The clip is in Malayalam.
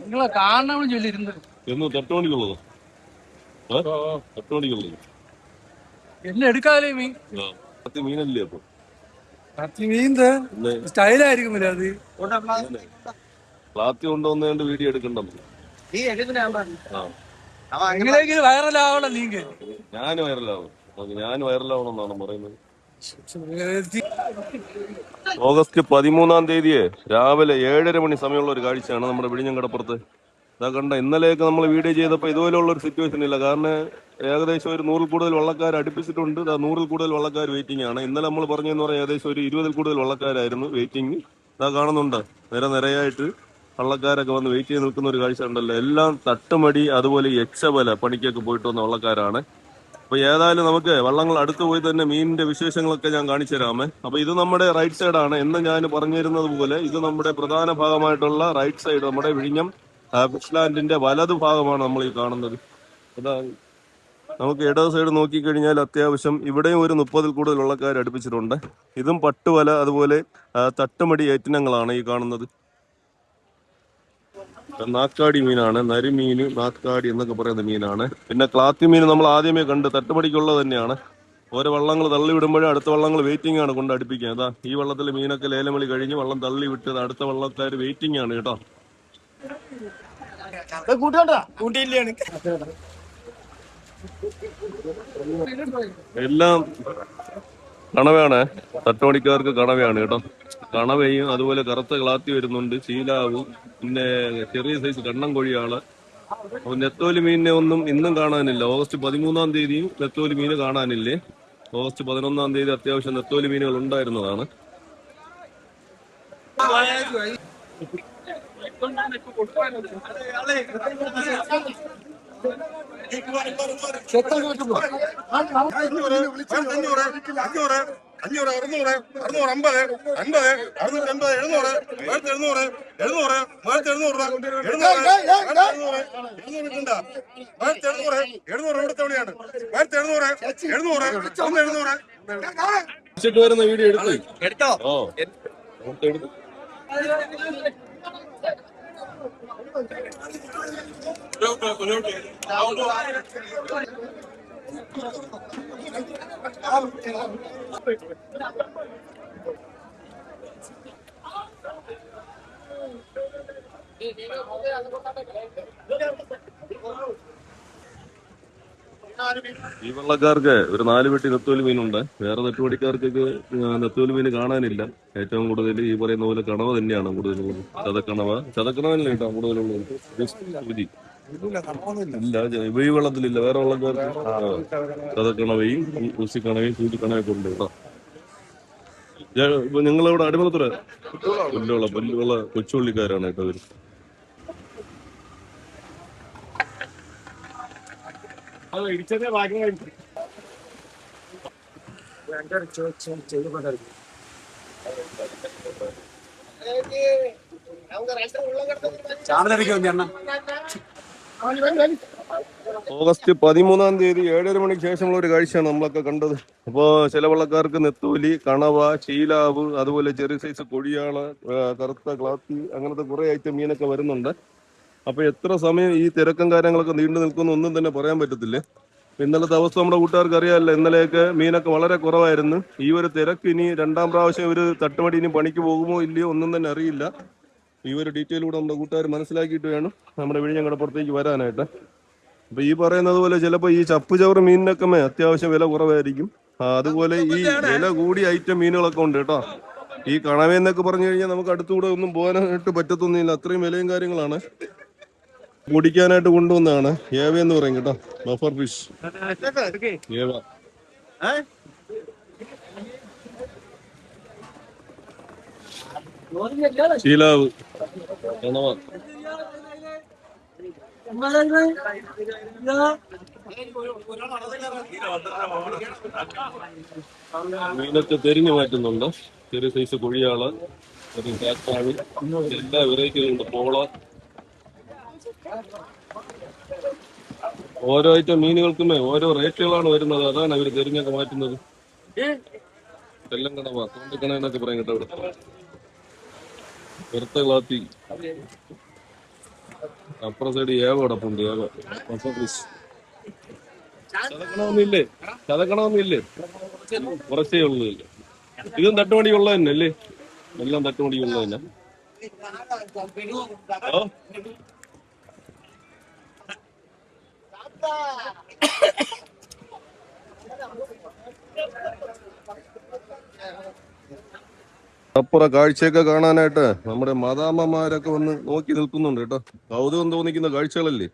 നിങ്ങളെ കാണണമെന്ന് ചൊല്ലിരുന്നത് എന്ന് 8 മണിക്കുള്ളതോ? 8 മണിക്കുള്ളത് എന്നെ എടുക്കാതെ മീൻ മീനല്ലേ? അപ്പൊ മീൻ സ്റ്റൈലായിരിക്കും അത് പ്ലാത്തി കൊണ്ടുവന്നേണ്ട് വീഡിയോ എടുക്കണ്ട. എങ്ങനെയെങ്കിലും വൈറലാവണം നീങ്ക. ഞാൻ വൈറലാവണമെന്നാണ് പറയുന്നത്. ഓഗസ്റ്റ് 13 രാവിലെ 7:30 മണി സമയമുള്ള ഒരു കാഴ്ചയാണ് നമ്മുടെ വിഴിഞ്ഞം കടപ്പുറത്ത്. ഇതാ കണ്ട, ഇന്നലെയൊക്കെ നമ്മൾ വീഡിയോ ചെയ്തപ്പോൾ ഇതുപോലുള്ള ഒരു സിറ്റുവേഷൻ ഇല്ല. കാരണം ഏകദേശം ഒരു 100 കൂടുതൽ വള്ളക്കാർ അടുപ്പിച്ചിട്ടുണ്ട്. 100 കൂടുതൽ വള്ളക്കാർ വെയിറ്റിംഗ് ആണ്. ഇന്നലെ നമ്മൾ പറഞ്ഞെന്ന് പറഞ്ഞാൽ ഏകദേശം ഒരു 20 കൂടുതൽ വള്ളക്കാരായിരുന്നു വെയിറ്റിംഗ്. ഇതാ കാണുന്നുണ്ട്, നിരയായിട്ട് വള്ളക്കാരൊക്കെ വന്ന് വെയിറ്റ് ചെയ്ത് നിൽക്കുന്ന ഒരു കാഴ്ച ഉണ്ടല്ലോ. എല്ലാം തട്ടുമടി അതുപോലെ യക്ഷബല പണിക്കൊക്കെ പോയിട്ട് വന്ന വള്ളക്കാരാണ്. അപ്പൊ ഏതായാലും നമുക്ക് വള്ളങ്ങൾ അടുത്ത് പോയി തന്നെ മീനിന്റെ വിശേഷങ്ങളൊക്കെ ഞാൻ കാണിച്ചു തരാമേ. അപ്പൊ ഇത് നമ്മുടെ റൈറ്റ് സൈഡാണ്. എന്ന് ഞാൻ പറഞ്ഞിരുന്നത് പോലെ ഇത് നമ്മുടെ പ്രധാന ഭാഗമായിട്ടുള്ള റൈറ്റ് സൈഡ്, നമ്മുടെ വിഴിഞ്ഞം ഫിഷ് ലാൻഡിന്റെ വലതു ഭാഗമാണ് നമ്മൾ ഈ കാണുന്നത്. അതാ നമുക്ക് ഇടത് സൈഡ് നോക്കിക്കഴിഞ്ഞാൽ അത്യാവശ്യം ഇവിടെയും ഒരു 30 കൂടുതൽ വള്ളക്കാർ അടുപ്പിച്ചിട്ടുണ്ട്. ഇതും പട്ടുവല അതുപോലെ തട്ടുമടി ഏറ്റിനങ്ങളാണ് ഈ കാണുന്നത്. നാക്കാടി മീനാണ്, നരിമീൻ, നാക്കാടി എന്നൊക്കെ പറയുന്ന മീനാണ്. പിന്നെ ക്ലാത്തി മീൻ നമ്മൾ ആദ്യമേ കണ്ട് തട്ടുപടിക്കുള്ളത് തന്നെയാണ്. ഓരോ വള്ളങ്ങൾ തള്ളി വിടുമ്പോഴും അടുത്ത വള്ളങ്ങൾ വെയിറ്റിംഗ് ആണ് കൊണ്ട് അടുപ്പിക്കുക. അതാ ഈ വള്ളത്തിൽ മീനൊക്കെ ലേലം വിളി കഴിഞ്ഞ് വള്ളം തള്ളി വിട്ടത് അടുത്ത വള്ളക്കാർ വെയിറ്റിംഗ് ആണ് കേട്ടോ. എല്ലാം കണവയാണ്, തട്ടുപടിക്കാർക്ക് കണവയാണ് കേട്ടോ. കണവയും അതുപോലെ കറുത്ത ക്ലാത്തി വരുന്നുണ്ട്, ചീലാവ്, പിന്നെ ചെറിയ സൈസ് കണ്ണം കോഴിയാള്. അപ്പൊ നെത്തോലി മീനിനെ ഒന്നും ഇന്നും കാണാനില്ല. ഓഗസ്റ്റ് 13 നെത്തോലി മീന് കാണാനില്ലേ. ഓഗസ്റ്റ് 11 അത്യാവശ്യം നെത്തോലി മീനുകൾ ഉണ്ടായിരുന്നതാണ്. വരുന്ന വീഡിയോ എടുത്തോ? എടുത്തു. ഈ വള്ളക്കാർക്ക് ഒരു 4 പെട്ടി നെത്തോലി മീനുണ്ട്. വേറെ നെട്ടുപടിക്കാർക്കൊക്കെ നെത്തോലി മീൻ കാണാനില്ല. ഏറ്റവും കൂടുതൽ ഈ പറയുന്ന പോലെ കണവ തന്നെയാണ് കൂടുതൽ. ചതക്കണവല്ലേ കേട്ടോ കൂടുതലുള്ളത്. ഇല്ല, ഈ വെള്ളത്തിലില്ല. വേറെ വള്ളക്കാർക്ക് ചതക്കണവയും ഉസിക്കണവയും സൂചിക്കണവയൊക്കെ ഉണ്ട് കേട്ടോ. ഞങ്ങളിവിടെ അടിമലത്തുറ പുല്ലുള്ള കൊച്ചുള്ളിക്കാരാണ് കേട്ടോ അവര്. ഇടിച്ചതേ ഭാഗ്യം ഓഗസ്റ്റ് 13 7:30 മണിക്ക് ശേഷമുള്ള ഒരു കാഴ്ചയാണ് നമ്മളൊക്കെ കണ്ടത്. അപ്പോ ചില വള്ളക്കാർക്ക് നെത്തോലി, കണവ, ചീലാവ്, അതുപോലെ ചെറിയ സൈസ് കൊഴിയാള്, കറുത്ത ക്ലാത്തി, അങ്ങനത്തെ കുറെ ഐറ്റം മീനൊക്കെ വരുന്നുണ്ട്. അപ്പൊ എത്ര സമയം ഈ തിരക്കും കാര്യങ്ങളൊക്കെ നീണ്ടു നിൽക്കുന്ന ഒന്നും തന്നെ പറയാൻ പറ്റത്തില്ല. ഇന്നലത്തെ അവസ്ഥ നമ്മുടെ കൂട്ടുകാർക്ക് അറിയാമല്ലോ. ഇന്നലെയൊക്കെ മീനൊക്കെ വളരെ കുറവായിരുന്നു. ഈ ഒരു തിരക്ക് ഇനി 2ാം പ്രാവശ്യം ഒരു തട്ടുമടി ഇനി പണിക്ക് പോകുമോ ഇല്ലയോ ഒന്നും തന്നെ അറിയില്ല. ഈ ഒരു ഡീറ്റെയിൽ കൂടെ നമ്മുടെ കൂട്ടുകാർ മനസ്സിലാക്കിയിട്ട് വേണം നമ്മുടെ വിഴിഞ്ഞം കടപ്പുറത്തേക്ക് വരാനായിട്ട്. അപ്പൊ ഈ പറയുന്നത് പോലെ ചിലപ്പോൾ ഈ ചപ്പുചവറ് മീനിനൊക്കെ അത്യാവശ്യം വില കുറവായിരിക്കും. അതുപോലെ ഈ വില കൂടിയ ഐറ്റം മീനുകളൊക്കെ ഉണ്ട് കേട്ടോ. ഈ കണവയെന്നൊക്കെ പറഞ്ഞു കഴിഞ്ഞാൽ നമുക്ക് അടുത്തുകൂടെ ഒന്നും പോകാനായിട്ട് പറ്റത്തൊന്നുമില്ല. അത്രയും വിലയും കാര്യങ്ങളാണ്. പൊടിക്കാനായിട്ട് കൊണ്ടുവന്നതാണ്. ഏവ എന്ന് പറയും കേട്ടോ, ബഫർ ഫിഷ് ഏവ. ചീലാവ്, കണവ. മീനൊക്കെ തെരിഞ്ഞു മാറ്റുന്നുണ്ട്. ചെറിയ സൈസ് കൊഴിയാള്, എല്ലാ വെറൈറ്റികളുണ്ട്. പോള, ഓരോ ഐറ്റം മീനുകൾക്കും ഓരോ റേറ്റുകളാണ് വരുന്നത്. അതാണ് അവർ തെരിഞ്ഞൊക്കെ മാറ്റുന്നത്. തെല്ലങ്കണവ, തോണ്ടിക്കണ എന്നൊക്കെ പറയും കേട്ടോ. ഇവിടെ വെറുത്ത ക്ലാത്തി, അപ്പുറ സൈഡ് ഏവ കിടപ്പുണ്ട്. ഏവ ചതക്കണമെന്നില്ലേ? ചതക്കണമെന്നില്ലേ? കുറച്ചേ ഉള്ളൂ. ഇതും തട്ടുപടിയുള്ള തന്നെ അല്ലേ? എല്ലാം തട്ടുപടിയുള്ള തന്നെ. ഓ അപ്പുറ കാഴ്ചയൊക്കെ കാണാനായിട്ട് നമ്മുടെ മാതാമ്മമാരൊക്കെ വന്ന് നോക്കി നിൽക്കുന്നുണ്ട് കേട്ടോ. കൗതുകം തോന്നിക്കുന്ന കാഴ്ചകളല്ലേ.